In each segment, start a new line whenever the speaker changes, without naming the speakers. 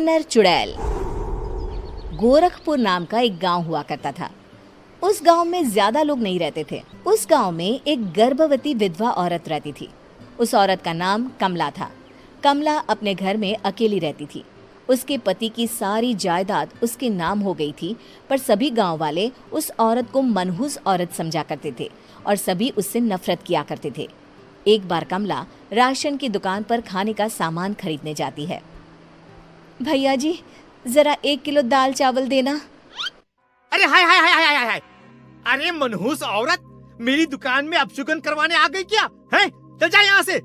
किन्नर चुड़ैल। गोरखपुर नाम का एक गांव हुआ करता था। उस गांव में ज्यादा लोग नहीं रहते थे। उस गांव में एक गर्भवती विधवा औरत रहती थी। उस औरत का नाम कमला था। कमला अपने घर में अकेली रहती थी। उसके पति की सारी जायदाद उसके नाम हो गई थी, पर सभी गांव वाले उस औरत को मनहूस औरत समझा करते थे और सभी उससे नफरत किया करते थे। एक बार कमला राशन की दुकान पर खाने का सामान खरीदने जाती है। भैया जी, जरा 1 किलो दाल चावल देना।
अरे हाय हाय हाय हाय हाय हाय! अरे मनहूस औरत, मेरी दुकान में अपशुगन करवाने आ गई क्या? हैं? चल जा यहाँ से।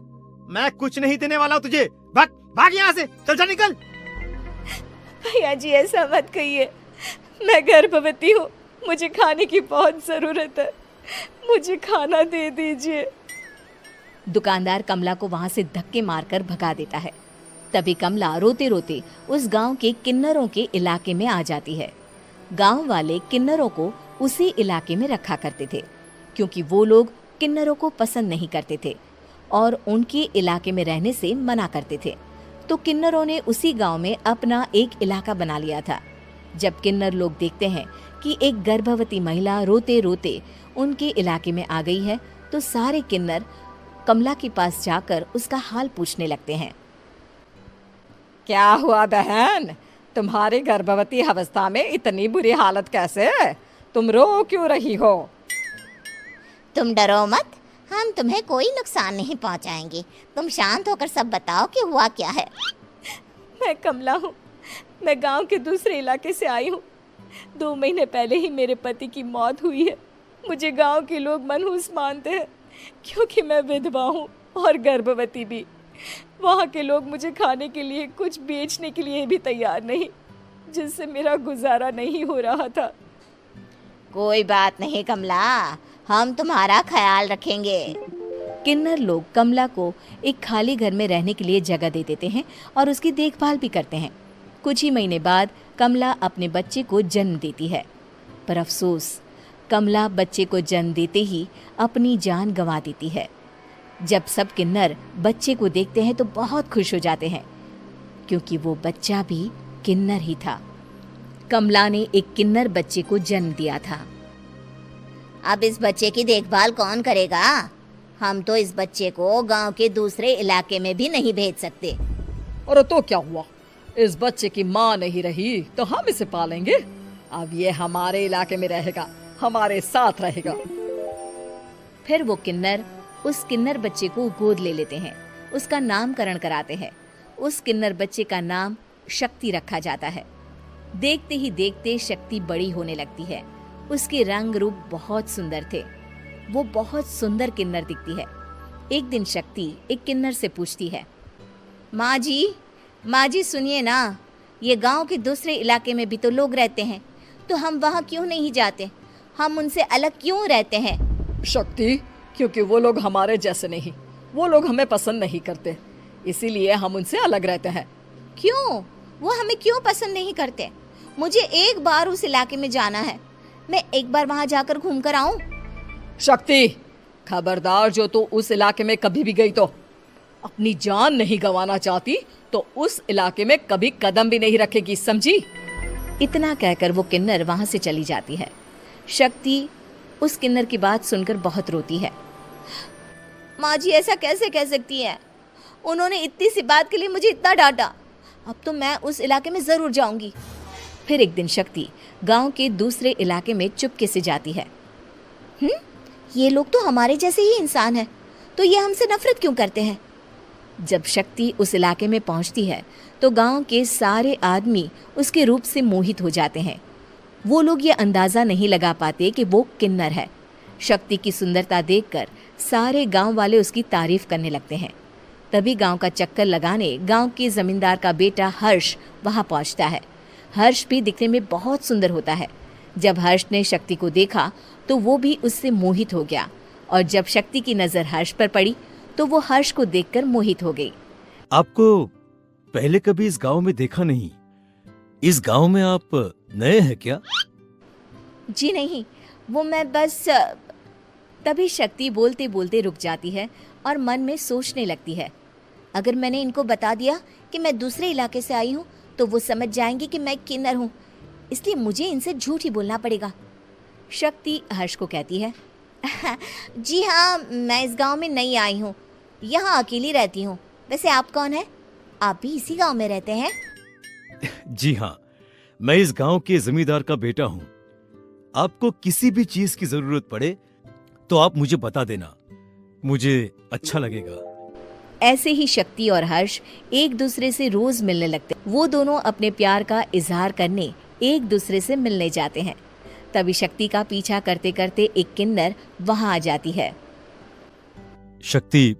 मैं कुछ नहीं देने वाला हूँ तुझे। भाग भाग यहाँ से, चल जा, निकल।
भैया जी, ऐसा मत कहिए। मैं गर्भवती हूँ, मुझे खाने की बहुत जरूरत है। मुझे खाना दे दीजिए। दुकानदार कमला को वहां से धक्के मारकर भगा देता है। तभी कमला रोते रोते उस गांव के किन्नरों के इलाके में आ जाती है। गांव वाले किन्नरों को उसी इलाके में रखा करते थे, क्योंकि वो लोग किन्नरों को पसंद नहीं करते थे और उनके इलाके में रहने से मना करते थे। तो किन्नरों ने उसी गांव में अपना एक इलाका बना लिया था। जब किन्नर लोग देखते हैं कि एक गर्भवती महिला रोते रोते उनके इलाके में आ गई है, तो सारे किन्नर कमला के पास जाकर उसका हाल पूछने लगते हैं।
क्या हुआ बहन, तुम्हारी गर्भवती अवस्था में इतनी बुरी हालत कैसे? तुम रो क्यों रही हो?
तुम डरो मत, हम तुम्हें कोई नुकसान नहीं पहुंचाएंगे। तुम शांत होकर सब बताओ कि हुआ क्या है।
मैं कमला हूँ। मैं गांव के दूसरे इलाके से आई हूँ। 2 महीने पहले ही मेरे पति की मौत हुई है। मुझे गांव के लोग मनहूस मानते हैं, क्योंकि मैं विधवा हूँ और गर्भवती भी। वहाँ के लोग मुझे खाने के लिए कुछ बेचने के लिए भी तैयार नहीं, जिससे मेरा गुजारा नहीं हो रहा था।
कोई बात नहीं कमला, हम तुम्हारा ख्याल रखेंगे।
किन्नर लोग कमला को एक खाली घर में रहने के लिए जगह दे देते हैं और उसकी देखभाल भी करते हैं। कुछ ही महीने बाद कमला अपने बच्चे को जन्म देती है, पर अफसोस, कमला बच्चे को जन्म देते ही अपनी जान गंवा देती है। जब सब किन्नर बच्चे को देखते हैं तो बहुत खुश हो जाते हैं, क्योंकि वो बच्चा भी किन्नर ही था। कमला ने एक किन्नर बच्चे को जन्म दिया था।
अब इस बच्चे की देखभाल कौन करेगा? हम तो इस बच्चे को गांव के दूसरे इलाके में भी नहीं भेज सकते।
और तो क्या हुआ, इस बच्चे की माँ नहीं रही तो हम इसे पालेंगे। अब ये हमारे इलाके में रहेगा, हमारे साथ रहेगा।
फिर वो किन्नर उस किन्नर बच्चे को गोद ले लेते हैं, उसका नामकरण कराते हैं। उस किन्नर बच्चे का नाम शक्ति रखा जाता है। देखते ही देखते शक्ति बड़ी होने लगती है। उसके रंग रूप बहुत सुंदर थे। वो बहुत सुंदर किन्नर दिखती है। एक दिन शक्ति एक किन्नर से पूछती है, माँ जी सुनिए ना, ये गांव के दूसरे इलाके में भी तो लोग रहते हैं, तो हम वहाँ क्यों नहीं जाते? हम उनसे अलग क्यों रहते हैं?
शक्ति, क्योंकि वो लोग हमारे जैसे नहीं, वो लोग हमें पसंद नहीं करते, इसीलिए हम उनसे अलग रहते हैं।
क्यों? वो हमें क्यों पसंद नहीं करते? मुझे एक बार उस इलाके में जाना है। मैं एक बार वहाँ जाकर घूम कर आऊं।
शक्ति, खबरदार, जो तू उस इलाके में कभी भी गई तो अपनी जान नहीं गंवाना चाहती तो उस इलाके में कभी कदम भी नहीं रखेगी, समझी?
इतना कहकर वो किन्नर वहां से चली जाती है। शक्ति उस किन्नर की बात सुनकर बहुत रोती है।
माँ जी, ऐसा कैसे कह सकती है? उन्होंने इतनी सी बात के लिए मुझे इतना डांटा। अब तो मैं उस इलाके में जरूर जाऊंगी।
फिर एक दिन शक्ति गांव के दूसरे इलाके में चुपके से जाती है।
ये लोग तो हमारे जैसे ही इंसान हैं, तो ये हमसे नफरत क्यों करते हैं?
जब शक्ति उस इलाके में पहुंचती है तो गांव के सारे आदमी उसके रूप से मोहित हो जाते हैं। वो लोग ये अंदाजा नहीं लगा पाते कि वो किन्नर है। शक्ति की सुंदरता देखकर सारे गांव वाले उसकी तारीफ करने लगते हैं। तभी गांव का चक्कर लगाने गांव के जमींदार का बेटा हर्ष वहां पहुंचता है। हर्ष भी दिखने में बहुत सुंदर होता है। जब हर्ष ने शक्ति को देखा तो वो भी उससे मोहित हो गया, और जब शक्ति की नजर हर्ष पर पड़ी तो वो हर्ष को देखकर मोहित हो गई।
आपको पहले कभी इस गांव में देखा नहीं। इस गांव में आप नए हैं क्या?
जी नहीं, वो मैं बस। तभी शक्ति बोलते बोलते रुक जाती है और मन में सोचने लगती है,
अगर मैंने इनको बता दिया कि मैं दूसरे इलाके से आई हूँ तो वो समझ जाएंगे कि मैं किन्नर हूँ, इसलिए मुझे इनसे झूठ ही बोलना पड़ेगा।
शक्ति हर्ष को कहती है,
जी हाँ, मैं इस गांव में नई आई हूँ, यहाँ अकेली रहती हूँ। वैसे आप कौन है? आप भी इसी गांव में रहते हैं?
जी हाँ, मैं इस गांव के जमींदार का बेटा हूँ। आपको किसी भी चीज की जरूरत पड़े तो आप मुझे बता देना, मुझे अच्छा लगेगा।
ऐसे ही शक्ति और हर्ष एक दूसरे से रोज मिलने लगते। वो दोनों अपने प्यार का इजहार करने एक दूसरे से मिलने जाते हैं। तभी शक्ति का पीछा करते करते एक किन्नर वहां आ जाती है।
शक्ति,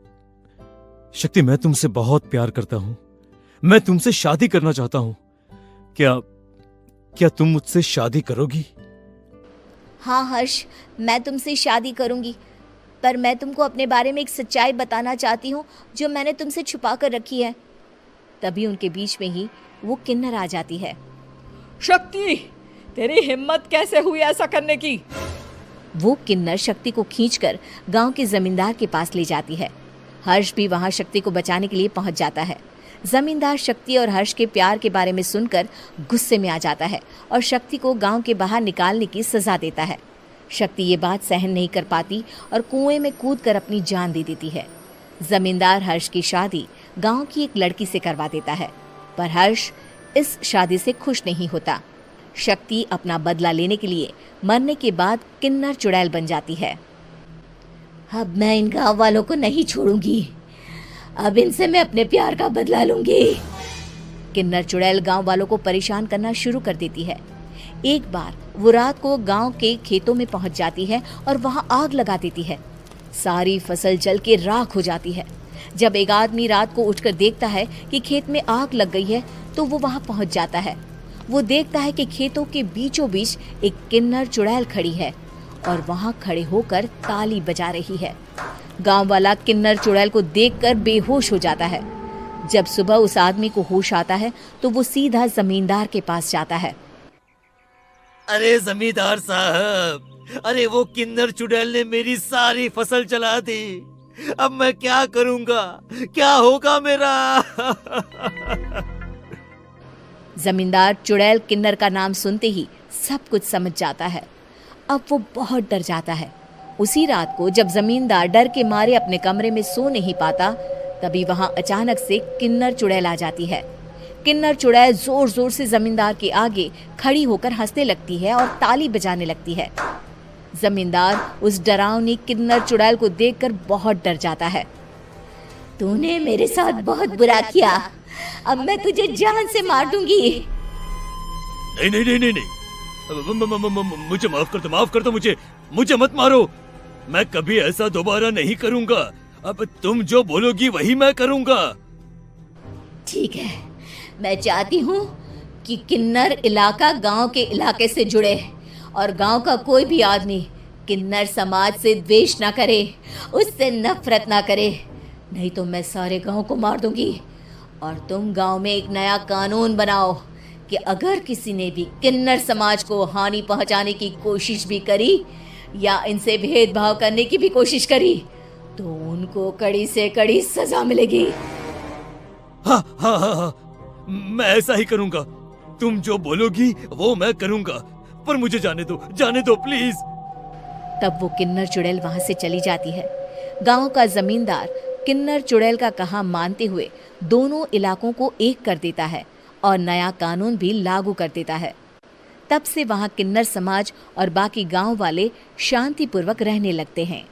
शक्ति, मैं तुमसे बहुत प्यार करता हूँ। मैं तुमसे शादी करना चाहता हूँ। क्या तुम मुझसे शादी करोगी?
हाँ हर्ष, मैं तुमसे शादी करूँगी, पर मैं तुमको अपने बारे में एक सच्चाई बताना चाहती हूँ जो मैंने तुमसे छुपा कर रखी है।
तभी उनके बीच में ही वो किन्नर आ जाती है।
शक्ति, तेरी हिम्मत कैसे हुई ऐसा करने की?
वो किन्नर शक्ति को खींचकर गांव के जमींदार के पास ले जाती है। हर्ष भी वहां शक्ति को बचाने के लिए पहुंच जाता है। जमींदार शक्ति और हर्ष के प्यार के बारे में सुनकर गुस्से में आ जाता है और शक्ति को गांव के बाहर निकालने की सजा देता है। शक्ति ये बात सहन नहीं कर पाती और कुएं में कूदकर अपनी जान दे देती है। जमींदार हर्ष की शादी गांव की एक लड़की से करवा देता है, पर हर्ष इस शादी से खुश नहीं होता। शक्ति अपना बदला लेने के लिए मरने के बाद किन्नर चुड़ैल बन जाती है।
अब मैं इन गाँव वालों को नहीं छोड़ूंगी, अब इनसे मैं अपने प्यार का बदला लूंगी।
किन्नर चुड़ैल गांव वालों को परेशान करना शुरू कर देती है। एक बार वो रात को गांव के खेतों में पहुंच जाती है और वहां आग लगा देती है। सारी फसल जल के राख हो जाती है। जब एक आदमी रात को उठकर देखता है कि खेत में आग लग गई है तो वो वहां पहुंच जाता है। वो देखता है कि खेतों के बीचों बीच एक किन्नर चुड़ैल खड़ी है और वहां खड़े होकर ताली बजा रही है। गांव वाला किन्नर चुड़ैल को देखकर बेहोश हो जाता है। जब सुबह उस आदमी को होश आता है तो वो सीधा जमींदार के पास जाता है।
अरे जमींदार साहब, अरे वो किन्नर चुड़ैल ने मेरी सारी फसल जला दी। अब मैं क्या करूंगा? क्या होगा मेरा?
जमींदार चुड़ैल किन्नर का नाम सुनते ही सब कुछ समझ जाता है। अब वो बहुत डर जाता है। उसी रात को जब जमींदार डर के मारे अपने कमरे में सो नहीं पाता, तभी वहां अचानक से किन्नर चुड़ैल आ जाती है। किन्नर चुड़ैल जोर जोर से जमींदार के आगे खड़ी होकर हंसने लगती है और ताली बजाने लगती है। जमींदार उस डरावनी किन्नर चुड़ैल को देखकर बहुत डर जाता है।
तूने मेरे साथ बहुत बुरा किया, अब मैं तुझे जान से मार दूंगी।
नहीं नहीं नहीं नहीं, मुझे माफ कर दो, मुझे मत मारो। मैं कभी ऐसा दोबारा नहीं करूंगा। अब तुम जो बोलोगी वही मैं करूंगा।
ठीक है, मैं चाहती हूँ कि किन्नर इलाका गांव के इलाके से जुड़े और गांव का कोई भी आदमी किन्नर समाज से द्वेष ना करे, उससे नफरत ना करे, नहीं तो मैं सारे गांव को मार दूंगी। और तुम गांव में एक नया कानून बनाओ कि अगर किसी ने भी किन्नर समाज को हानि पहुंचाने की कोशिश भी करी या इनसे भेदभाव करने की भी कोशिश करी तो उनको कड़ी से कड़ी सजा मिलेगी।
हाँ हाँ हाँ हाँ, मैं ऐसा ही करूंगा। तुम जो बोलोगी वो मैं करूंगा, पर मुझे जाने दो प्लीज।
तब वो किन्नर चुड़ैल वहां से चली जाती है। गांव का जमींदार किन्नर चुड़ैल का कहा मानते हुए दोनों इलाकों को एक कर देता है और नया कानून भी लागू कर देता है। तब से वहां किन्नर समाज और बाकी गांव वाले शांतिपूर्वक रहने लगते हैं।